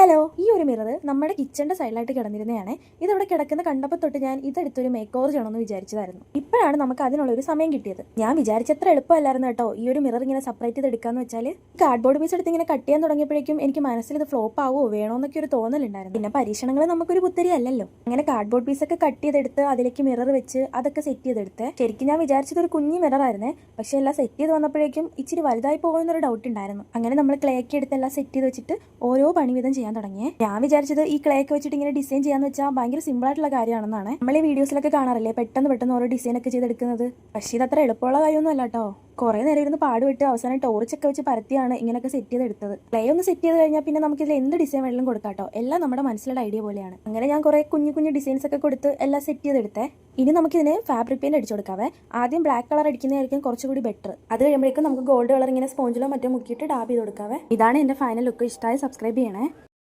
Hello, ഈ ഒരു mirror നമ്മുടെ കിച്ചന്റെ സൈഡിലായിട്ട് കിടന്നിരുന്നതാണ്. ഇതവിടെ കിടക്കുന്ന കണ്ടപ്പോൾ തൊട്ട് ഞാൻ ഇതെടുത്തൊരു മേക്ക് ഓവർ ചെയ്യണമെന്ന് വിചാരിച്ചതായിരുന്നു. ഇപ്പോഴാണ് നമുക്ക് അതിനുള്ള ഒരു സമയം കിട്ടിയത്. ഞാൻ വിചാരിച്ചത്ര എളുപ്പമല്ലായിരുന്നു കേട്ടോ ഈ ഒരു മിറർ ഇങ്ങനെ സെപ്പറേറ്റ് ചെയ്ത് എടുക്കാന്ന് വെച്ചാൽ. കാർഡ്ബോർഡ് പീസ് എടുത്ത് ഇങ്ങനെ കട്ട് ചെയ്യാൻ തുടങ്ങിയപ്പോഴേക്കും എനിക്ക് മനസ്സിൽ ഇത് ഫ്ലോപ്പ് ആവോ വേണോന്നൊക്കെ ഒരു തോന്നലുണ്ടായിരുന്നു. പിന്നെ പരീക്ഷണങ്ങൾ നമുക്കൊരു പുത്തരി അല്ലല്ലോ. അങ്ങനെ കാർഡ്ബോർഡ് പീസൊക്കെ കട്ട് ചെയ്തെടുത്ത് അതിലേക്ക് മിറർ വെച്ച് അതൊക്കെ സെറ്റ് ചെയ്തെടുത്ത്. ശരിക്കും ഞാൻ വിചാരിച്ചത് ഒരു കുഞ്ഞു മിറർ ആയിരുന്നേ. പക്ഷെ എല്ലാം സെറ്റ് ചെയ്ത് വന്നപ്പോഴേക്കും ഇച്ചിരി വലുതായി പോകുന്നൊരു ഡൗട്ട് ഉണ്ടായിരുന്നു. അങ്ങനെ നമ്മൾ ക്ലേക്ക് എടുത്ത് എല്ലാം സെറ്റ് ചെയ്ത് വെച്ചിട്ട് ഓരോ പണി വീതം ചെയ്യാൻ തുടങ്ങിയേ. ഞാൻ വിചാരിച്ചത് ഈ ക്ലേക്ക് വെച്ചിട്ട് ഇങ്ങനെ ഡിസൈൻ ചെയ്യാന്ന് വെച്ചാൽ ഭയങ്കര സിമ്പിൾ ആയിട്ടുള്ള കാര്യമാണെന്നാണ്. നമ്മൾ ഈ വീഡിയോസിലൊക്കെ കാണാറില്ലേ പെട്ടെന്ന് ഓരോ ഡിസൈൻ ഒക്കെ ചെയ്തെടുക്കുന്നത്. പക്ഷേ ഇത് അത്ര എളുപ്പമുള്ള കാര്യമൊന്നും അല്ല കേട്ടോ. കുറെ നേരം ഇരുന്ന് പാടുവിട്ട് അവസാനം ടോർച്ചൊക്കെ വെച്ച് പരത്തിയാണ് ഇങ്ങനെയൊക്കെ സെറ്റ് ചെയ്തെടുത്തത്. ക്ലേ ഒന്ന് സെറ്റ് ചെയ്ത് കഴിഞ്ഞാൽ പിന്നെ നമുക്ക് ഇതിൽ എന്ത് ഡിസൈൻ വേണമെങ്കിലും കൊടുക്കാം കേട്ടോ. എല്ലാം നമ്മുടെ മനസ്സിലുള്ള ഐഡിയ പോലെയാണ്. അങ്ങനെ ഞാൻ കുറെ കുഞ്ഞു ഡിസൈൻസ് ഒക്കെ കൊടുത്ത് എല്ലാം സെറ്റ് ചെയ്തെടുത്തേ. ഇനി നമുക്കിതിന് ഫാബ്രിക് പെയിന്റ് അടിച്ചു കൊടുക്കാവേ. ആദ്യം ബ്ലാക്ക് കളർ അടിക്കുന്നതായിരിക്കും കുറച്ചുകൂടി ബെറ്റർ. അത് കഴിയുമ്പോഴേക്കും നമുക്ക് ഗോൾഡ് കളർ ഇങ്ങനെ സ്പോഞ്ചിലോ മറ്റോ മുക്കിയിട്ട് ഡാബ് ചെയ്ത് കൊടുക്കാവേ. ഇതാണ് എന്റെ ഫൈനൽ ലുക്ക്. ഇഷ്ടമായി സബ്സ്ക്രൈബ് ചെയ്യണേ.